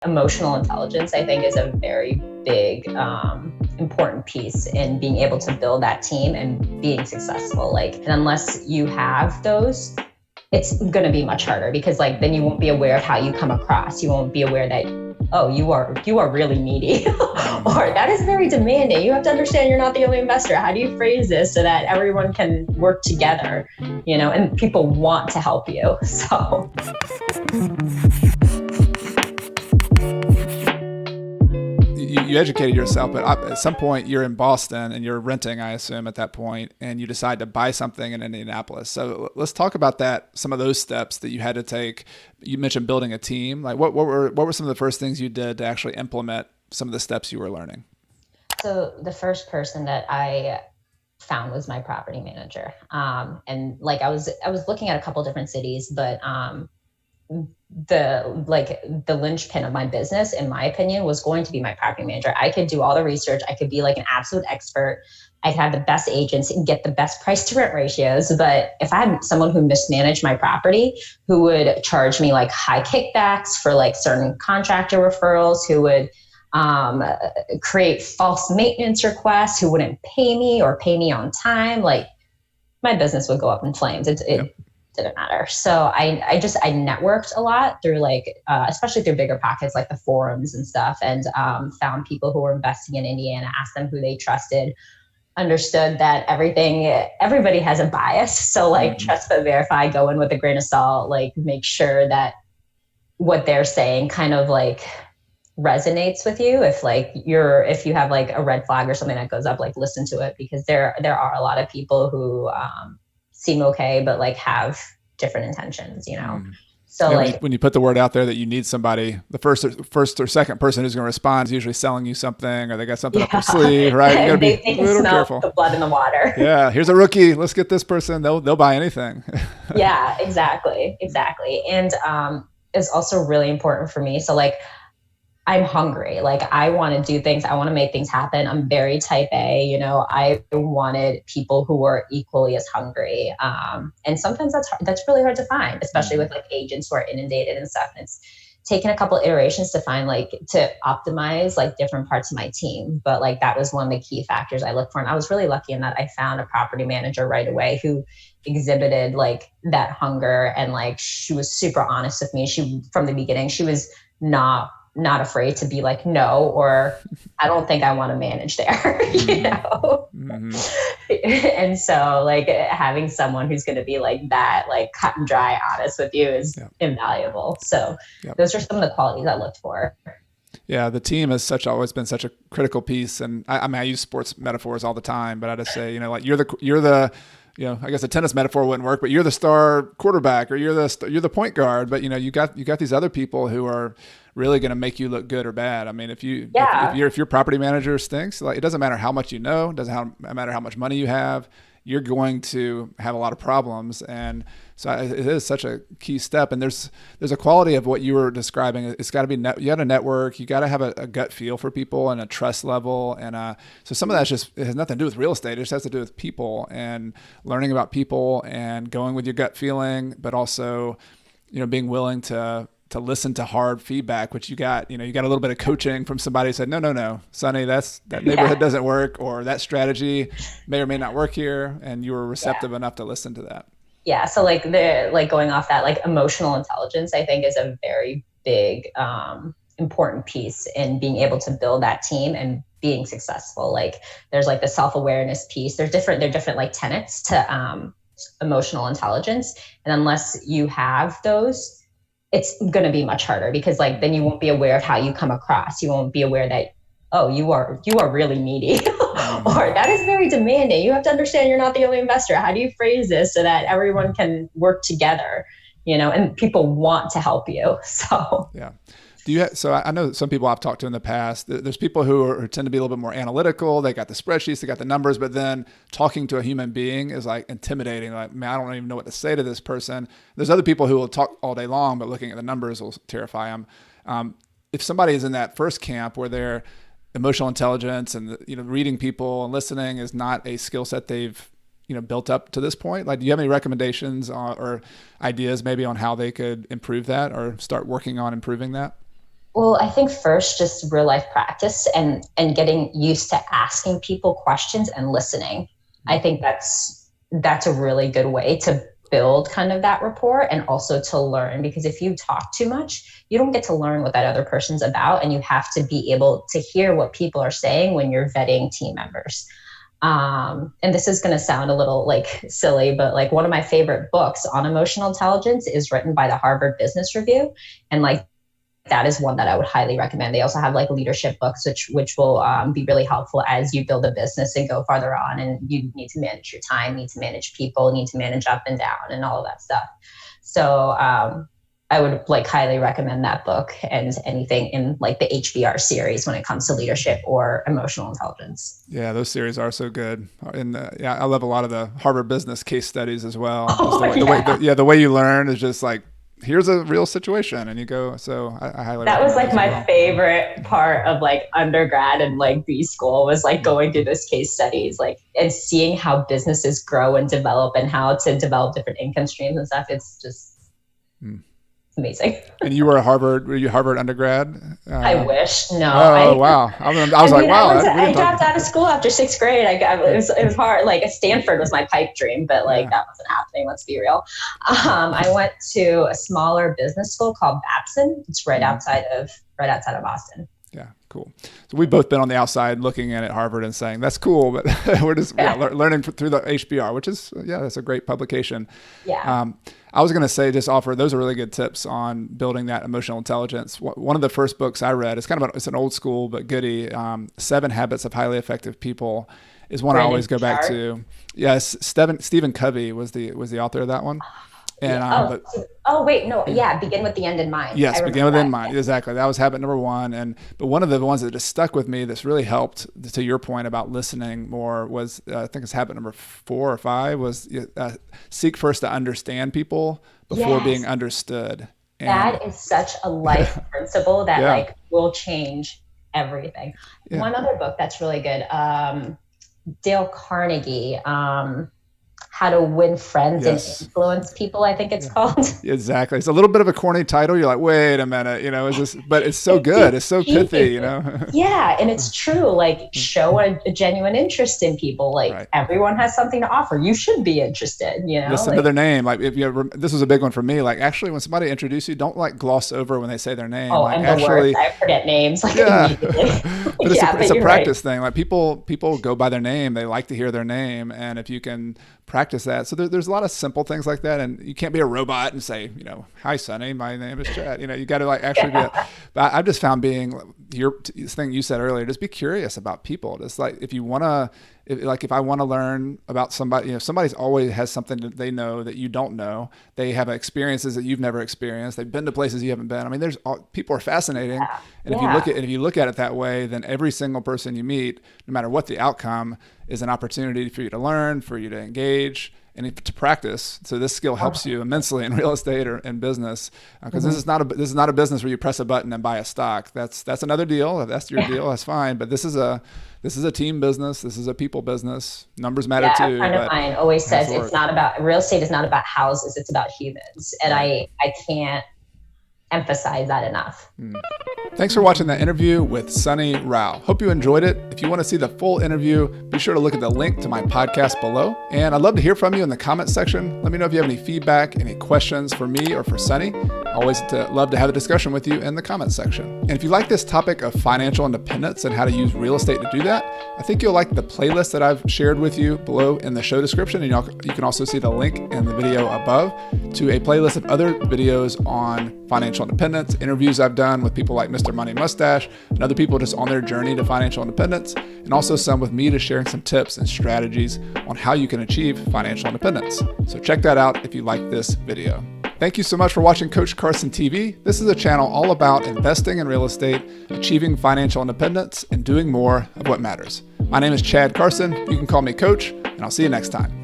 Emotional intelligence, I think, is a very big, important piece in being able to build that team and being successful. And unless you have those, it's going to be much harder because then you won't be aware of how you come across. You won't be aware that, oh, you are really needy or that is very demanding. You have to understand you're not the only investor. How do you phrase this so that everyone can work together, and people want to help you. So. You educated yourself, but at some point you're in Boston and you're renting, I assume, at that point, and you decide to buy something in Indianapolis. So let's talk about that. Some of those steps that you had to take. You mentioned building a team. What were some of the first things you did to actually implement some of the steps you were learning? So the first person that I found was my property manager, and I was looking at a couple different cities, but the linchpin of my business, in my opinion, was going to be my property manager. I could do all the research. I could be an absolute expert. I could have the best agents and get the best price to rent ratios. But if I had someone who mismanaged my property, who would charge me high kickbacks for certain contractor referrals, who would create false maintenance requests, who wouldn't pay me or pay me on time, my business would go up in flames. It didn't matter. So I networked a lot through especially through bigger pockets, the forums and stuff, and found people who were investing in Indiana, asked them who they trusted, understood that everybody has a bias. So trust but verify, go in with a grain of salt, make sure that what they're saying kind of resonates with you. If you have a red flag or something that goes up, listen to it, because there are a lot of people who seem okay, but have different intentions, So when you put the word out there that you need somebody, the first or second person who's going to respond is usually selling you something, or they got something up their sleeve, right? You got to be a little careful. The blood in the water. Yeah, here's a rookie. Let's get this person. They'll buy anything. Yeah, exactly. And it's also really important for me. So I'm hungry. I want to do things. I want to make things happen. I'm very type A, I wanted people who were equally as hungry. And sometimes that's really hard to find, especially with agents who are inundated and stuff. And it's taken a couple iterations to find to optimize different parts of my team. But that was one of the key factors I look for. And I was really lucky in that I found a property manager right away who exhibited that hunger. And she was super honest with me. From the beginning, she was not afraid to be no, or I don't think I want to manage there, Mm-hmm. And so having someone who's going to be that, cut and dry, honest with you is invaluable. So those are some of the qualities I looked for. Yeah, the team has always been such a critical piece. And I use sports metaphors all the time, but I just say, you're the I guess a tennis metaphor wouldn't work, but you're the star quarterback, or you're the point guard. But you got these other people who are really going to make you look good or bad. I mean, if your property manager stinks, it doesn't matter how much it doesn't matter how much money you have, you're going to have a lot of problems. And so it is such a key step. And there's a quality of what you were describing. It's got to be you got to network. You got to have a gut feel for people and a trust level. And so some of that it has nothing to do with real estate. It just has to do with people and learning about people and going with your gut feeling, but also, being willing to listen to hard feedback, which you got a little bit of coaching from somebody who said, no, Suni, that neighborhood doesn't work, or that strategy may or may not work here. And you were receptive enough to listen to that. Yeah. So going off that, emotional intelligence, I think, is a very big, important piece in being able to build that team and being successful. There's the self-awareness piece. There are different tenets to, emotional intelligence. And unless you have those, it's going to be much harder because then you won't be aware of how you come across. You won't be aware that, oh, you are really needy or that is very demanding. You have to understand you're not the only investor. How do you phrase this so that everyone can work together, and people want to help you. So, yeah. So I know some people I've talked to in the past, there's people who tend to be a little bit more analytical. They got the spreadsheets, they got the numbers, but then talking to a human being is intimidating. Man, I don't even know what to say to this person. There's other people who will talk all day long, but looking at the numbers will terrify them. If somebody is in that first camp where their emotional intelligence and reading people and listening is not a skill set they've built up to this point, do you have any recommendations or ideas maybe on how they could improve that or start working on improving that? Well, I think first, just real life practice and getting used to asking people questions and listening. I think that's a really good way to build kind of that rapport and also to learn, because if you talk too much, you don't get to learn what that other person's about, and you have to be able to hear what people are saying when you're vetting team members. And this is going to sound a little like silly, but like one of my favorite books on emotional intelligence is written by the Harvard Business Review, and like that is one that I would highly recommend. They also have like leadership books, which will be really helpful as you build a business and go farther on. And you need to manage your time, need to manage people, need to manage up and down, and all of that stuff. So I would like highly recommend that book and anything in like the HBR series when it comes to leadership or emotional intelligence. Yeah, those series are so good. And I love a lot of the Harvard Business case studies as well. The way you learn is just like, here's a real situation, and you go. So I highly. That was like my favorite part of like undergrad and like B school was like going through those case studies, like and seeing how businesses grow and develop and how to develop different income streams and stuff. It's just amazing. And you were you Harvard undergrad? I wish. No. Wow. I was like, wow. I dropped out of school after sixth grade. It was hard. Like Stanford was my pipe dream, but like that wasn't happening. Let's be real. I went to a smaller business school called Babson. It's right outside of Boston. Yeah, cool. So we've both been on the outside looking at Harvard and saying, that's cool, but we're just learning through the HBR, which is, that's a great publication. Yeah. I was going to say, just offer, those are really good tips on building that emotional intelligence. One of the first books I read, it's an old school, but goodie, 7 Habits of Highly Effective People is one I always go back to. Yes. Stephen Covey was the author of that one. And, begin with the end in mind. Yes, begin with the end in mind. Exactly. That was habit number 1. But one of the ones that just stuck with me that's really helped, to your point about listening more, was I think it's habit number 4 or 5 was seek first to understand people before being understood. And that is such a life principle that like will change everything. Yeah. One other book that's really good, Dale Carnegie, How to Win Friends and Influence People, I think it's called. Exactly. It's a little bit of a corny title. You're like, wait a minute, but it's so good. It's so pithy, Yeah. And it's true. Like show a genuine interest in people. Like everyone has something to offer. You should be interested, Listen to their name. Like if this was a big one for me. Like actually when somebody introduces you, don't like gloss over when they say their name. Oh, like, and the worst. I forget names like immediately. But it's a practice thing. Like people go by their name. They like to hear their name. And if you can practice that. So there's a lot of simple things like that. And you can't be a robot and say, hi, Sonny, my name is Chad. You got to like actually but I've just found this thing you said earlier, just be curious about people. Just like if you want to, if I want to learn about somebody, somebody's always has something that they know that you don't know. They have experiences that you've never experienced. They've been to places you haven't been. I mean, people are fascinating. And if you look at it that way, then every single person you meet, no matter what the outcome, is an opportunity for you to learn, for you to engage, and to practice. So this skill helps you immensely in real estate or in business, because this is not a business where you press a button and buy a stock. That's another deal. If that's your deal, that's fine. But this is a team business. This is a people business. Numbers matter too. A friend of mine always says real estate is not about houses. It's about humans. And I can't emphasize that enough. Thanks for watching that interview with Suni Rao. Hope you enjoyed it. If you want to see the full interview, be sure to look at the link to my podcast below. And I'd love to hear from you in the comments section. Let me know if you have any feedback, any questions for me or for Suni. Always love to have a discussion with you in the comments section. And if you like this topic of financial independence and how to use real estate to do that, I think you'll like the playlist that I've shared with you below in the show description. And you can also see the link in the video above to a playlist of other videos on financial independence, interviews I've done with people like Mr. Money Mustache and other people just on their journey to financial independence, and also some with me just sharing some tips and strategies on how you can achieve financial independence. So check that out if you like this video. Thank you so much for watching Coach Carson TV. This is a channel all about investing in real estate, achieving financial independence, and doing more of what matters. My name is Chad Carson. You can call me Coach, and I'll see you next time.